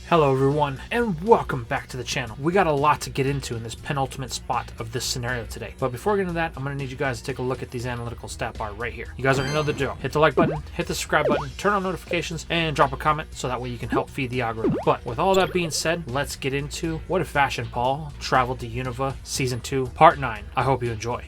Hello everyone, and welcome back to the channel. We got a lot to get into in this penultimate spot of this scenario today. But before we get into that, I'm going to need you guys to take a look at these analytical stat bar right here. You guys already know the drill. Hit the like button, hit the subscribe button, turn on notifications, and drop a comment so that way you can help feed the algorithm. But with all that being said, let's get into What If Ash and Paul Traveled to Unova Season 2, Part 9. I hope you enjoy.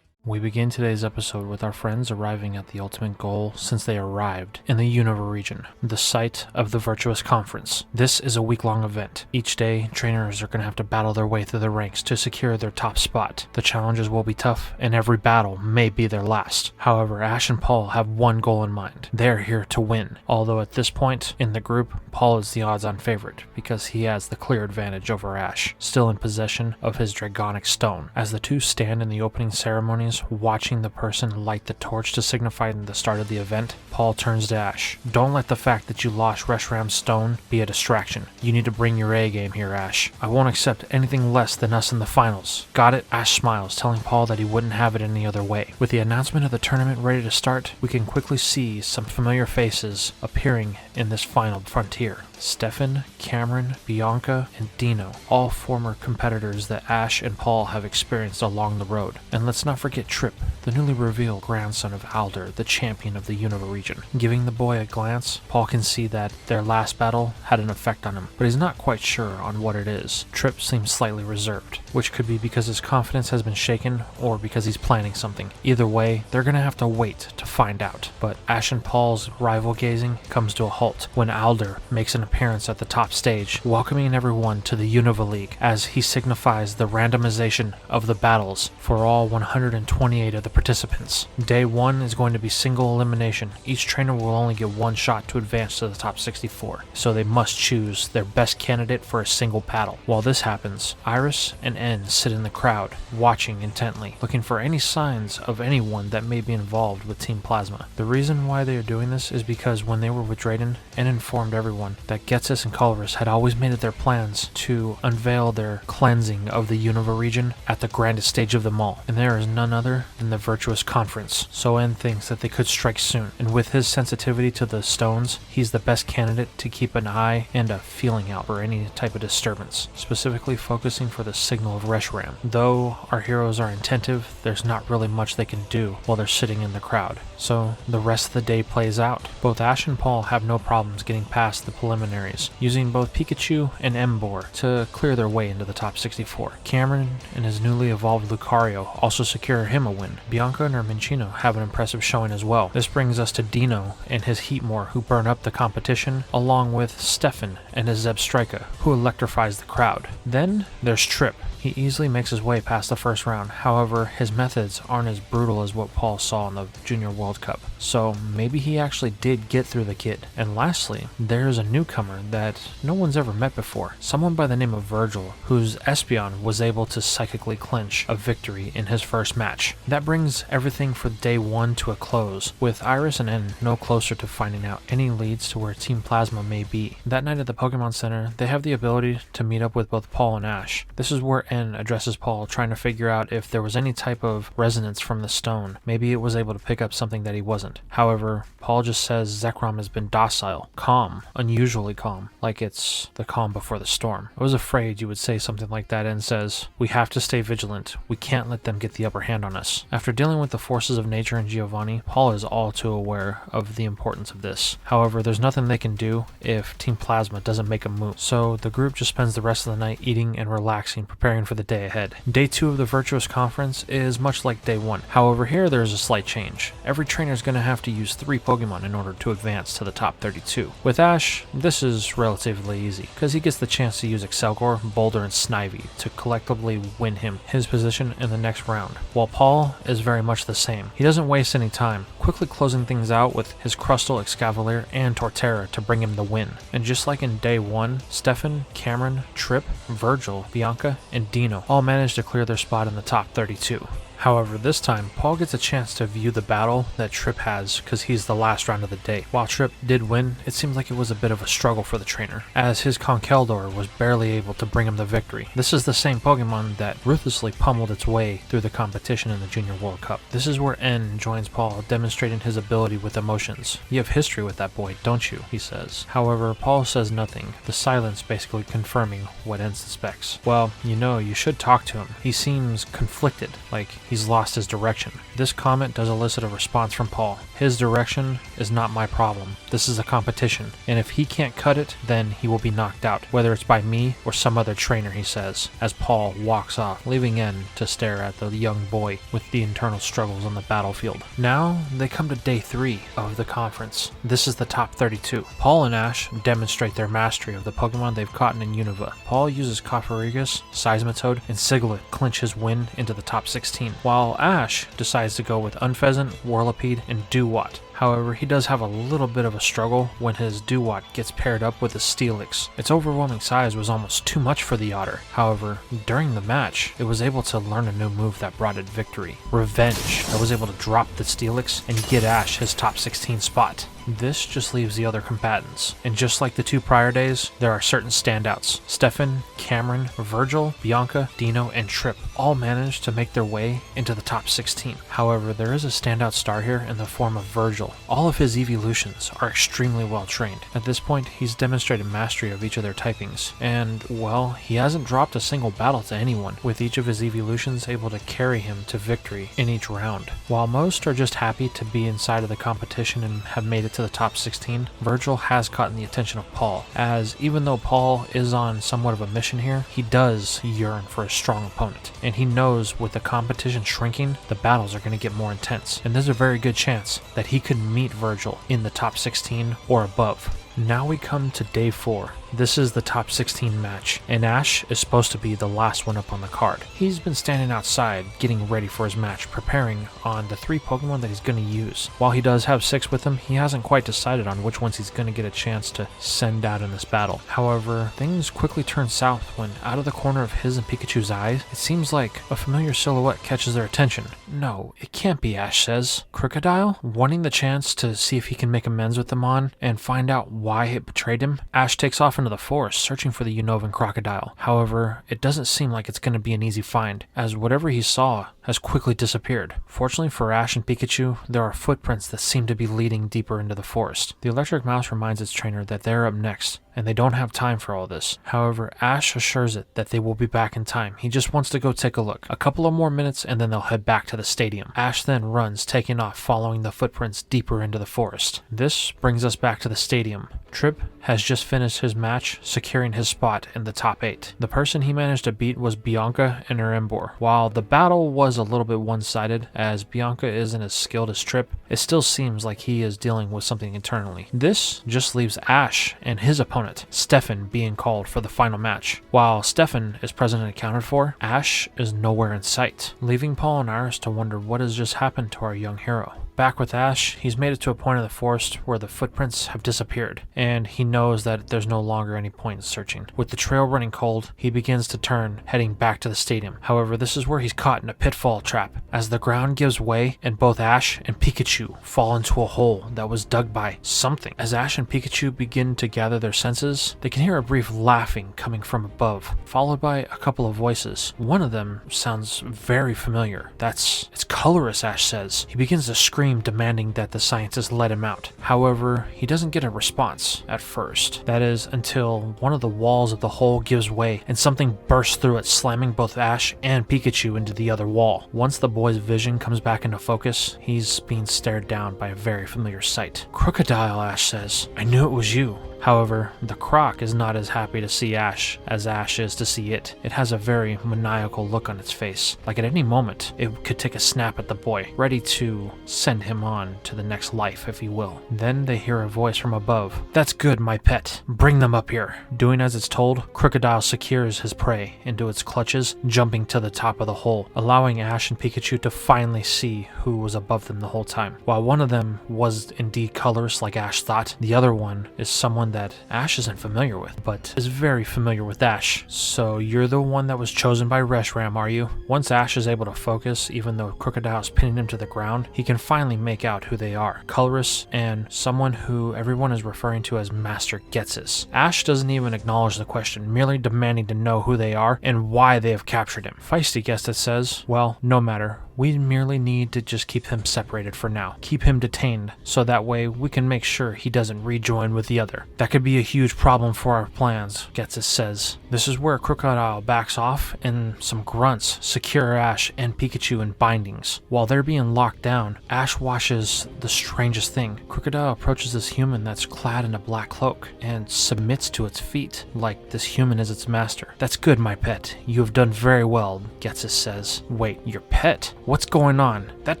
We begin today's episode with our friends arriving at the ultimate goal since they arrived in the Unova region, the site of the Virtuous Conference. This is a week-long event. Each day, trainers are going to have to battle their way through the ranks to secure their top spot. The challenges will be tough, and every battle may be their last. However, Ash and Paul have one goal in mind. They're here to win. Although at this point in the group, Paul is the odds-on favorite because he has the clear advantage over Ash, still in possession of his Dragonic Stone. As the two stand in the opening ceremonies, watching the person light the torch to signify the start of the event, Paul turns to Ash. Don't let the fact that you lost Reshram's stone be a distraction. You need to bring your A game here, Ash. I won't accept anything less than us in the finals. Got it? Ash smiles, telling Paul that he wouldn't have it any other way. With the announcement of the tournament ready to start, we can quickly see some familiar faces appearing in this final frontier. Stefan, Cameron, Bianca, and Dino, all former competitors that Ash and Paul have experienced along the road. And let's not forget Trip, the newly revealed grandson of Alder, the champion of the Unova region. Giving the boy a glance, Paul can see that their last battle had an effect on him, but he's not quite sure on what it is. Trip seems slightly reserved, which could be because his confidence has been shaken or because he's planning something. Either way, they're gonna have to wait to find out. But Ash and Paul's rival gazing comes to a halt when Alder makes an appearance at the top stage, welcoming everyone to the Unova League as he signifies the randomization of the battles for all 128 of the participants. Day 1 is going to be single elimination. Each trainer will only get one shot to advance to the top 64, so they must choose their best candidate for a single battle. While this happens, Iris and N sit in the crowd, watching intently, looking for any signs of anyone that may be involved with Team Plasma. The reason why they are doing this is because when they were with Drayden, N informed everyone that Getsis and Culverus had always made it their plans to unveil their cleansing of the Unova region at the grandest stage of them all, and there is none other than the Virtuous Conference. So N thinks that they could strike soon, and with his sensitivity to the stones, he's the best candidate to keep an eye and a feeling out for any type of disturbance, specifically focusing for the signal of Reshram. Though our heroes are attentive, there's not really much they can do while they're sitting in the crowd. So the rest of the day plays out. Both Ash and Paul have no problems getting past the preliminaries, using both Pikachu and Emboar to clear their way into the top 64. Cameron and his newly evolved Lucario also secure him a win. Bianca and her Minccino have an impressive showing as well. This brings us to Dino and his Heatmor, who burn up the competition, along with Stefan and his Zebstrika, who electrifies the crowd. Then there's Trip. He easily makes his way past the first round. However, his methods aren't as brutal as what Paul saw in the Junior World Cup. So maybe he actually did get through the kid. And lastly, there's a newcomer that no one's ever met before. Someone by the name of Virgil, whose Espeon was able to psychically clinch a victory in his first match. That brings everything for day 1 to a close, with Iris and N no closer to finding out any leads to where Team Plasma may be. That night at the Pokemon Center, they have the ability to meet up with both Paul and Ash. This is where N addresses Paul, trying to figure out if there was any type of resonance from the stone. Maybe it was able to pick up something that he wasn't. However, Paul just says Zekrom has been docile, calm, unusually calm, like it's the calm before the storm. I was afraid you would say something like that, and says, we have to stay vigilant. We can't let them get the upper hand on us. After dealing with the forces of nature and Giovanni, Paul is all too aware of the importance of this. However, there's nothing they can do if Team Plasma doesn't make a move. So the group just spends the rest of the night eating and relaxing, preparing for the day ahead. Day 2 of the Virtuous Conference is much like day 1. However, here there's a slight change. Every trainer is going to have to use 3 Pokemon in order to advance to the top 32. With Ash, this is relatively easy, because he gets the chance to use Excelgor, Boulder, and Snivy to collectively win him his position in the next round. While Paul is very much the same. He doesn't waste any time, quickly closing things out with his Crustle, Excavalier, and Torterra to bring him the win. And just like in day 1, Stefan, Cameron, Trip, Virgil, Bianca, and Dino all managed to clear their spot in the top 32. However, this time, Paul gets a chance to view the battle that Trip has because he's the last round of the day. While Trip did win, it seems like it was a bit of a struggle for the trainer, as his Conkeldurr was barely able to bring him the victory. This is the same Pokemon that ruthlessly pummeled its way through the competition in the Junior World Cup. This is where N joins Paul, demonstrating his ability with emotions. "You have history with that boy, don't you?" he says. However, Paul says nothing, the silence basically confirming what N suspects. "Well, you should talk to him. He seems conflicted, like he's lost his direction." This comment does elicit a response from Paul. "His direction is not my problem. This is a competition, and if he can't cut it, then he will be knocked out, whether it's by me or some other trainer," he says, as Paul walks off, leaving N to stare at the young boy with the internal struggles on the battlefield. Now, they come to day 3 of the conference. This is the top 32. Paul and Ash demonstrate their mastery of the Pokemon they've caught in Unova. Paul uses Cofagrigus, Seismitoad, and Siglet clinch his win into the top 16, while Ash decides to go with Unfezant, Whirlipede, and Dewott. However, he does have a little bit of a struggle when his Dewott gets paired up with a Steelix. Its overwhelming size was almost too much for the otter. However, during the match, it was able to learn a new move that brought it victory. Revenge, that was able to drop the Steelix and get Ash his top 16 spot. This just leaves the other combatants, and just like the 2 prior days, there are certain standouts. Stefan, Cameron, Virgil, Bianca, Dino, and Trip all managed to make their way into the top 16. However, there is a standout star here in the form of Virgil. All of his evolutions are extremely well trained. At this point, he's demonstrated mastery of each of their typings, and, well, he hasn't dropped a single battle to anyone, with each of his evolutions able to carry him to victory in each round. While most are just happy to be inside of the competition and have made it to the top 16, Virgil has caught the attention of Paul, as even though Paul is on somewhat of a mission here, he does yearn for a strong opponent, and he knows with the competition shrinking, the battles are going to get more intense, and there's a very good chance that he could meet Virgil in the top 16 or above. Now we come to day 4. This is the top 16 match, and Ash is supposed to be the last one up on the card. He's been standing outside, getting ready for his match, preparing on the 3 Pokemon that he's going to use. While he does have 6 with him, he hasn't quite decided on which ones he's going to get a chance to send out in this battle. However, things quickly turn south when, out of the corner of his and Pikachu's eyes, it seems like a familiar silhouette catches their attention. "No, it can't be," Ash says. "Crocodile?" Wanting the chance to see if he can make amends with them on and find out why it betrayed him, Ash takes off into the forest searching for the Unovan crocodile. However, it doesn't seem like it's going to be an easy find, as whatever he saw has quickly disappeared. Fortunately for Ash and Pikachu, there are footprints that seem to be leading deeper into the forest. The electric mouse reminds its trainer that they're up next, and they don't have time for all this. However, Ash assures it that they will be back in time. He just wants to go take a look. A couple of more minutes and then they'll head back to the stadium. Ash then runs, taking off, following the footprints deeper into the forest. This brings us back to the stadium. Trip has just finished his match, securing his spot in the top 8. The person he managed to beat was Bianca and her Emboar. While the battle was a little bit one-sided, as Bianca isn't as skilled as Trip, it still seems like he is dealing with something internally. This just leaves Ash and his opponent, Stefan, being called for the final match. While Stefan is present and accounted for, Ash is nowhere in sight, leaving Paul and Iris to wonder what has just happened to our young hero. Back with Ash, he's made it to a point in the forest where the footprints have disappeared, and he knows that there's no longer any point in searching. With the trail running cold, he begins to turn, heading back to the stadium. However, this is where he's caught in a pitfall trap, as the ground gives way and both Ash and Pikachu fall into a hole that was dug by something. As Ash and Pikachu begin to gather their senses, they can hear a brief laughing coming from above, followed by a couple of voices. One of them sounds very familiar. It's Colorus, Ash says. He begins to scream, demanding that the scientists let him out. However, he doesn't get a response at first. That is until one of the walls of the hole gives way and something bursts through it, slamming both Ash and Pikachu into the other wall. Once the boy's vision comes back into focus, he's being stared down by a very familiar sight. "Crocodile," Ash says. "I knew it was you." However, the croc is not as happy to see Ash as Ash is to see it. It has a very maniacal look on its face, like at any moment it could take a snap at the boy, ready to send him on to the next life, if you will. Then they hear a voice from above. "That's good, my pet. Bring them up here." Doing as it's told, Crocodile secures his prey into its clutches, jumping to the top of the hole, allowing Ash and Pikachu to finally see who was above them the whole time. While one of them was indeed Colorus like Ash thought, the other one is someone someone that Ash isn't familiar with, but is very familiar with Ash. So you're the one that was chosen by Reshiram, are you? Once Ash is able to focus, even though Crocodile's pinning him to the ground, he can finally make out who they are. Colorus and someone who everyone is referring to as Master Ghetsis. Ash doesn't even acknowledge the question, merely demanding to know who they are and why they have captured him. Feisty Ghetsis says, well, no matter. We merely need to just keep him separated for now. Keep him detained, so that way we can make sure he doesn't rejoin with the other. That could be a huge problem for our plans, Ghetsis says. This is where Crocodile backs off and some grunts secure Ash and Pikachu in bindings. While they're being locked down, Ash watches the strangest thing. Crocodile approaches this human that's clad in a black cloak and submits to its feet, like this human is its master. That's good, my pet. You have done very well, Ghetsis says. Wait, your pet? What's going on? That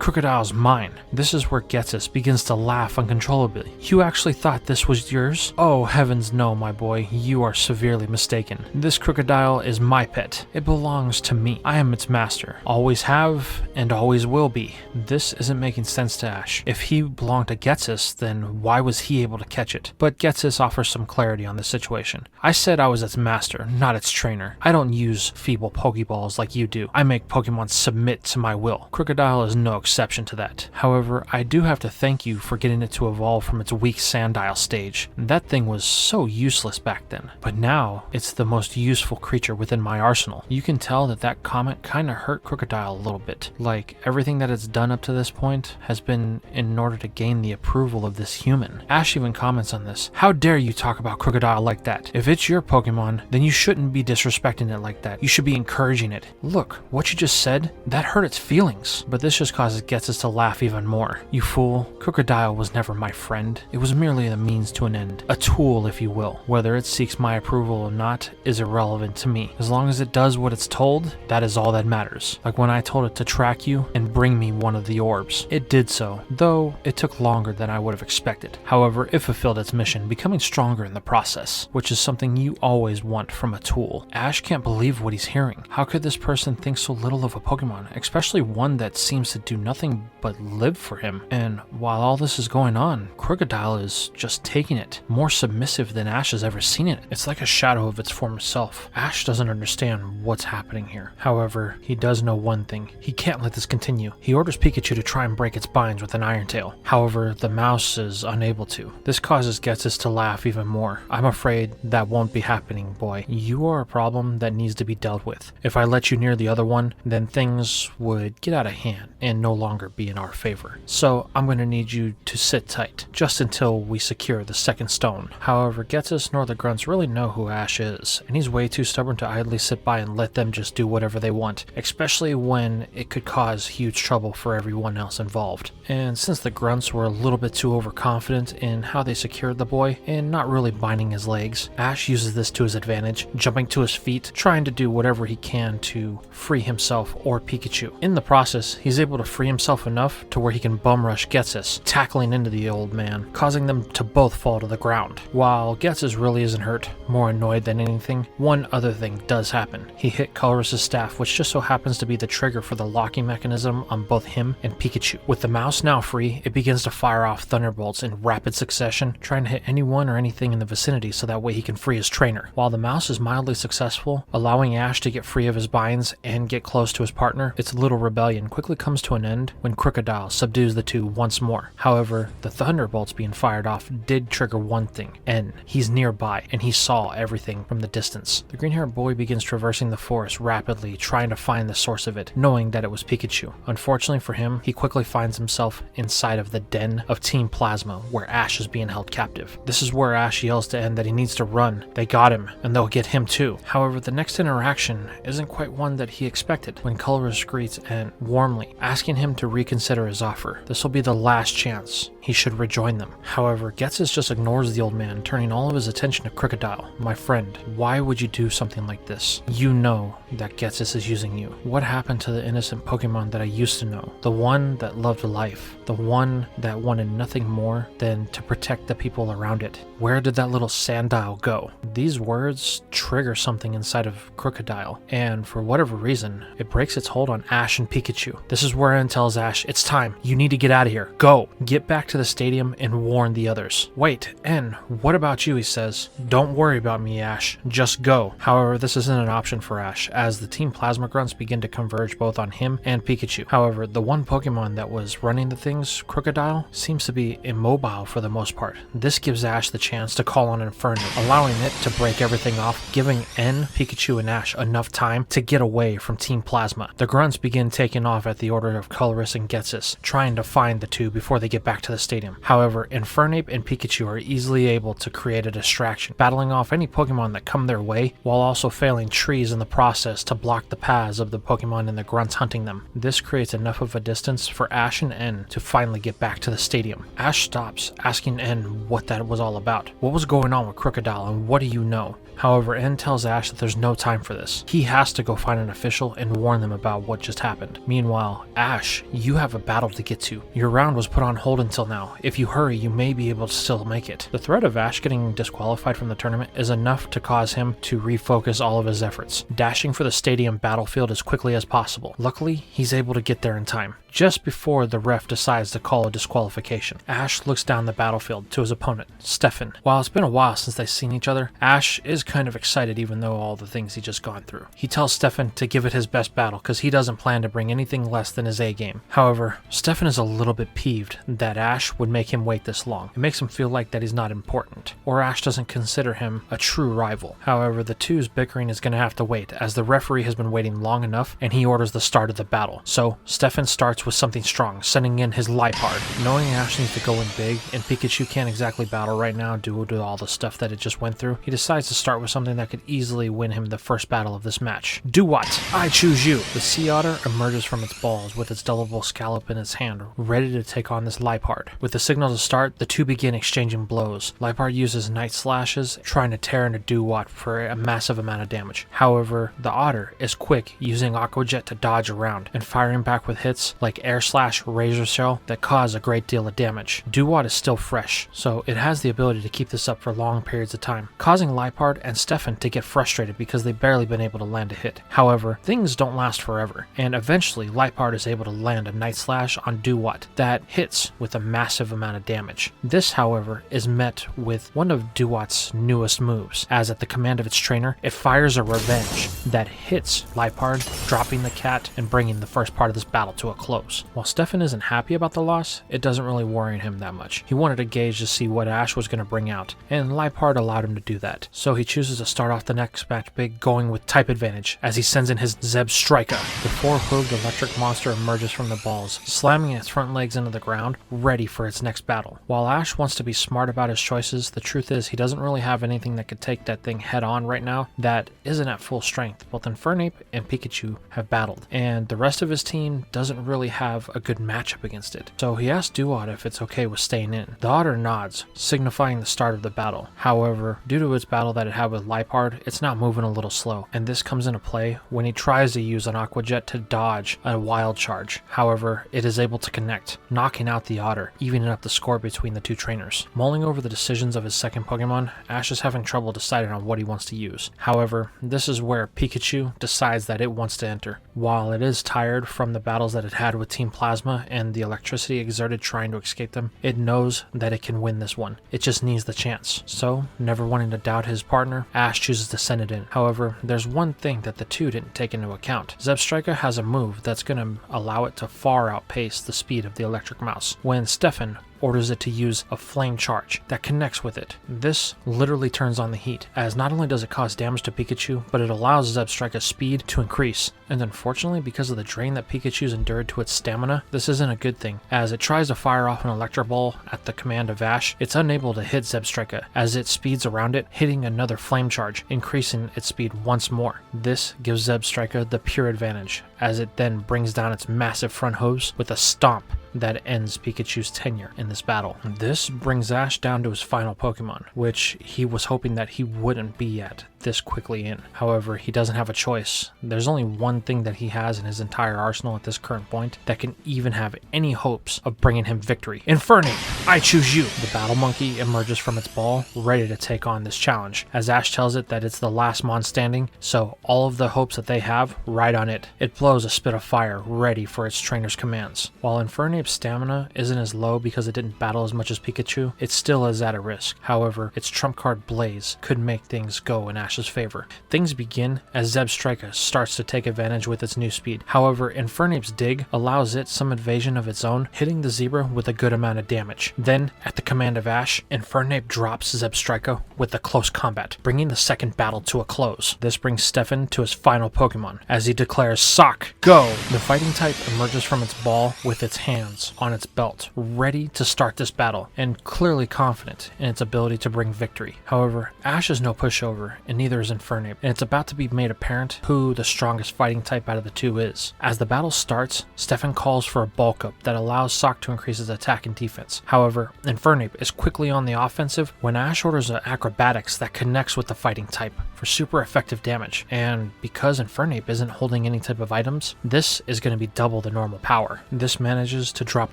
crocodile's mine. This is where Ghetsis begins to laugh uncontrollably. You actually thought this was yours? Oh, heavens no, my boy. You are severely mistaken. This crocodile is my pet. It belongs to me. I am its master. Always have and always will be. This isn't making sense to Ash. If he belonged to Ghetsis, then why was he able to catch it? But Ghetsis offers some clarity on the situation. I said I was its master, not its trainer. I don't use feeble Pokeballs like you do. I make Pokemon submit to my will. Crocodile is no exception to that. However, I do have to thank you for getting it to evolve from its weak Sandile stage. That thing was so useless back then, but now it's the most useful creature within my arsenal. You can tell that that comment kinda hurt Crocodile a little bit. Like, everything that it's done up to this point has been in order to gain the approval of this human. Ash even comments on this. How dare you talk about Crocodile like that? If it's your Pokemon, then you shouldn't be disrespecting it like that. You should be encouraging it. Look, what you just said, that hurt its feelings. But this just causes Ghetsis to laugh even more. You fool, Crocodile was never my friend. It was merely a means to an end. A tool, if you will. Whether it seeks my approval or not is irrelevant to me. As long as it does what it's told, that is all that matters. Like when I told it to track you and bring me one of the orbs. It did so, though it took longer than I would have expected. However, it fulfilled its mission, becoming stronger in the process, which is something you always want from a tool. Ash can't believe what he's hearing. How could this person think so little of a Pokemon, especially one that seems to do nothing but live for him? And while all this is going on, Crocodile is just taking it, more submissive than Ash has ever seen it. It's like a shadow of its former self. Ash doesn't understand what's happening here. However, he does know one thing. He can't let this continue. He orders Pikachu to try and break its binds with an Iron Tail. However, the mouse is unable to. This causes Ghetsis to laugh even more. I'm afraid that won't be happening, boy. You are a problem that needs to be dealt with. If I let you near the other one, then things would get out of hand and no longer be in our favor. So I'm going to need you to sit tight, just until we secure the second stone. However, Ghetsis nor the grunts really know who Ash is, and he's way too stubborn to idly sit by and let them just do whatever they want, especially when it could cause huge trouble for everyone else involved. And since the grunts were a little bit too overconfident in how they secured the boy, and not really binding his legs, Ash uses this to his advantage, jumping to his feet, trying to do whatever he can to free himself or Pikachu. In the process, he's able to free himself enough to where he can bum rush Ghetsis, tackling into the old man, causing them to both fall to the ground. While Ghetsis really isn't hurt, more annoyed than anything, one other thing does happen. He hit Colorus' staff, which just so happens to be the trigger for the locking mechanism on both him and Pikachu. With the mouse now free, it begins to fire off thunderbolts in rapid succession, trying to hit anyone or anything in the vicinity so that way he can free his trainer. While the mouse is mildly successful, allowing Ash to get free of his binds and get close to his partner, its little rebellion quickly comes to an end when Crocodile subdues the two once more. However, the thunderbolts being fired off did trigger one thing, N. He's nearby, and he saw everything from the distance. The green-haired boy begins traversing the forest rapidly, trying to find the source of it, knowing that it was Pikachu. Unfortunately for him, he quickly finds himself inside of the den of Team Plasma, where Ash is being held captive. This is where Ash yells to N that he needs to run. They got him, and they'll get him too. However, the next interaction isn't quite one that he expected, when Colorus greets N warmly, asking him to reconsider his offer. This will be the last chance. He should rejoin them. However, Ghetsis just ignores the old man, turning all of his attention to Crocodile. My friend, why would you do something like this? You know that Ghetsis is using you. What happened to the innocent Pokemon that I used to know? The one that loved life. The one that wanted nothing more than to protect the people around it. Where did that little Sandile go? These words trigger something inside of Crocodile, and for whatever reason, it breaks its hold on Ash and Pikachu. This is where N tells Ash, it's time. You need to get out of here. Go. Get back to the stadium and warn the others. "Wait, N, what about you?" he says. "Don't worry about me, Ash. Just go." However, this isn't an option for Ash, as the Team Plasma Grunts begin to converge both on him and Pikachu. However, the one Pokemon that was running the things, Crocodile, seems to be immobile for the most part. This gives Ash the chance to call on Inferno, allowing it to break everything off, giving N, Pikachu, and Ash enough time to get away from Team Plasma. The Grunts begin taking off at the order of Colress and Getsis, trying to find the two before they get back to the stadium. However, Infernape and Pikachu are easily able to create a distraction, battling off any Pokemon that come their way, while also failing trees in the process to block the paths of the Pokemon and the Grunts hunting them. This creates enough of a distance for Ash and N to finally get back to the stadium. Ash stops, asking N what that was all about. What was going on with Crocodile, and what do you know? However, N tells Ash that there's no time for this. He has to go find an official and warn them about what just happened. Meanwhile, Ash, you have a battle to get to. Your round was put on hold until now. If you hurry, you may be able to still make it. The threat of Ash getting disqualified from the tournament is enough to cause him to refocus all of his efforts, dashing for the stadium battlefield as quickly as possible. Luckily, he's able to get there in time, just before the ref decides to call a disqualification. Ash looks down the battlefield to his opponent, Stefan. While it's been a while since they've seen each other, Ash is kind of excited even though all the things he just gone through. He tells Stefan to give it his best battle because he doesn't plan to bring anything less than his A game. However, Stefan is a little bit peeved that Ash would make him wait this long. It makes him feel like that he's not important, or Ash doesn't consider him a true rival. However, the two's bickering is going to have to wait, as the referee has been waiting long enough and he orders the start of the battle. So Stefan starts with something strong, sending in his Liepard. Knowing Ash needs to go in big and Pikachu can't exactly battle right now due to all the stuff that it just went through, he decides to start with something that could easily win him the first battle of this match. DIDNT, I choose you! The Sea Otter emerges from its balls with its double scallop in its hand, ready to take on this Liepard. With the signal to start, the two begin exchanging blows. Liepard uses Night Slashes, trying to tear into DIDNT for a massive amount of damage. However, the Otter is quick, using Aqua Jet to dodge around, and firing back with hits like Air Slash, Razor Shell that cause a great deal of damage. DIDNT is still fresh, so it has the ability to keep this up for long periods of time, causing Liepard and Stefan to get frustrated because they've barely been able to land a hit. However, things don't last forever, and eventually Liepard is able to land a Night Slash on DIDNT that hits with a massive amount of damage. This, however, is met with one of DIDNT's newest moves, as at the command of its trainer, it fires a Revenge that hits Liepard, dropping the cat and bringing the first part of this battle to a close. While Stefan isn't happy about the loss, it doesn't really worry him that much. He wanted to gauge to see what Ash was going to bring out, and Liepard allowed him to do that. So he chooses to start off the next match big, going with type advantage, as he sends in his Zebstrika. The four-hooved electric monster emerges from the balls, slamming its front legs into the ground, ready for its next battle. While Ash wants to be smart about his choices, the truth is he doesn't really have anything that could take that thing head on right now that isn't at full strength. Both Infernape and Pikachu have battled, and the rest of his team doesn't really have a good matchup against it. So he asks DIDNT if it's okay with staying in. The Otter nods, signifying the start of the battle. However, due to its battle that it had with Liepard, it's now moving a little slow, and this comes into play when he tries to use an Aqua Jet to dodge a Wild Charge. However, it is able to connect, knocking out the Otter, evening up the score between the two trainers. Mulling over the decisions of his second Pokemon, Ash is having trouble deciding on what he wants to use. However, this is where Pikachu decides that it wants to enter. While it is tired from the battles that it had with Team Plasma and the electricity exerted trying to escape them, it knows that it can win this one. It just needs the chance. So, never wanting to doubt his partner, Ash chooses to send it in. However, there's one thing that the two didn't take into account. Zebstrika has a move that's going to allow it to far outpace the speed of the electric mouse. When Stefan orders it to use a flame charge that connects with it. This literally turns on the heat, as not only does it cause damage to Pikachu, but it allows Zebstrika's speed to increase. And unfortunately, because of the drain that Pikachu's endured to its stamina, this isn't a good thing. As it tries to fire off an Electro Ball at the command of Ash, it's unable to hit Zebstrika, as it speeds around it, hitting another flame charge, increasing its speed once more. This gives Zebstrika the pure advantage, as it then brings down its massive front hose with a stomp that ends Pikachu's tenure in this battle. This brings Ash down to his final Pokemon, which he was hoping that he wouldn't be at this quickly in. However, he doesn't have a choice. There's only one thing that he has in his entire arsenal at this current point that can even have any hopes of bringing him victory. Infernape, I choose you! The battle monkey emerges from its ball, ready to take on this challenge, as Ash tells it that it's the last mon standing, so all of the hopes that they have ride on it. It blows a spit of fire, ready for its trainer's commands. While Infernape's stamina isn't as low because it didn't battle as much as Pikachu, it still is at a risk. However, its trump card Blaze could make things go in Ash's favor. Things begin as Zebstrika starts to take advantage with its new speed. However, Infernape's dig allows it some evasion of its own, hitting the zebra with a good amount of damage. Then, at the command of Ash, Infernape drops Zebstrika with a close combat, bringing the second battle to a close. This brings Stefan to his final Pokemon, as he declares, "Sock, go!" The fighting type emerges from its ball with its hands on its belt, ready to start this battle, and clearly confident in its ability to bring victory. However, Ash is no pushover, and neither is Infernape, and it's about to be made apparent who the strongest fighting type out of the two is. As the battle starts, Stefan calls for a bulk up that allows Sock to increase his attack and defense. However, Infernape is quickly on the offensive when Ash orders an acrobatics that connects with the fighting type for super effective damage, and because Infernape isn't holding any type of items, this is going to be double the normal power. This manages to drop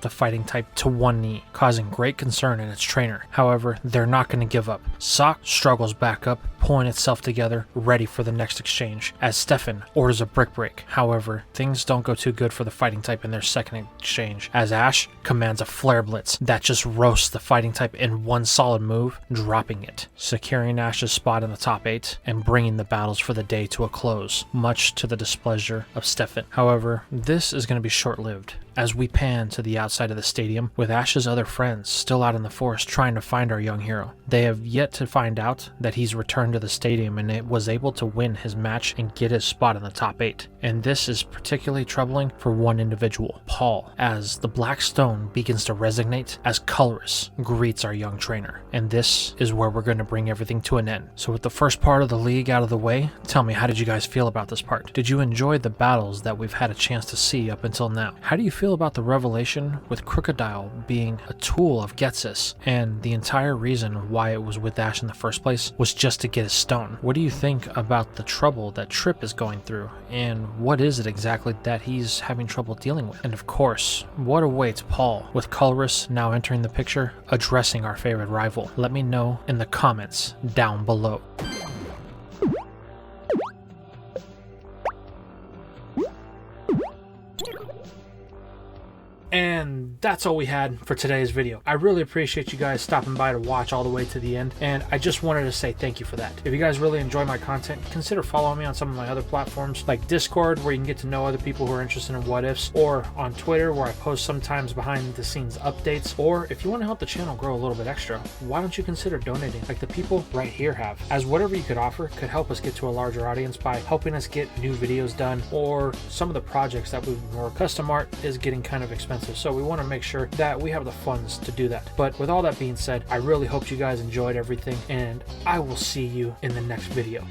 the fighting type to one knee, causing great concern in its trainer. However, they're not going to give up. Sock struggles back up, pulling itself together, ready for the next exchange, as Stefan orders a brick break. However, things don't go too good for the fighting type in their second exchange, as Ash commands a flare blitz that just roasts the fighting type in one solid move, dropping it, securing Ash's spot in the top 8 and bringing the battles for the day to a close, much to the displeasure of Stefan. However, this is going to be short-lived, as we pan to the outside of the stadium with Ash's other friends still out in the forest trying to find our young hero. They have yet to find out that he's returned to the stadium and it was able to win his match and get his spot in the top 8. And this is particularly troubling for one individual, Paul, as the black stone begins to resonate as Colorus greets our young trainer. And this is where we're going to bring everything to an end. So with the first part of the league out of the way, tell me, how did you guys feel about this part? Did you enjoy the battles that we've had a chance to see up until now? How do you feel about the revelation with Crocodile being a tool of Getsis, and the entire reason why it was with Ash in the first place was just to get his stone? What do you think about the trouble that Trip is going through, and what is it exactly that he's having trouble dealing with? And of course, what awaits Paul, with Colorus now entering the picture, addressing our favorite rival? Let me know in the comments down below. And that's all we had for today's video. I really appreciate you guys stopping by to watch all the way to the end, and I just wanted to say thank you for that. If you guys really enjoy my content, consider following me on some of my other platforms like Discord, where you can get to know other people who are interested in what ifs, or on Twitter, where I post sometimes behind the scenes updates. Or if you want to help the channel grow a little bit extra, why don't you consider donating like the people right here have, as whatever you could offer could help us get to a larger audience by helping us get new videos done, or some of the projects that custom art is getting kind of expensive. So we want to make sure that we have the funds to do that. But with all that being said, I really hope you guys enjoyed everything, and I will see you in the next video.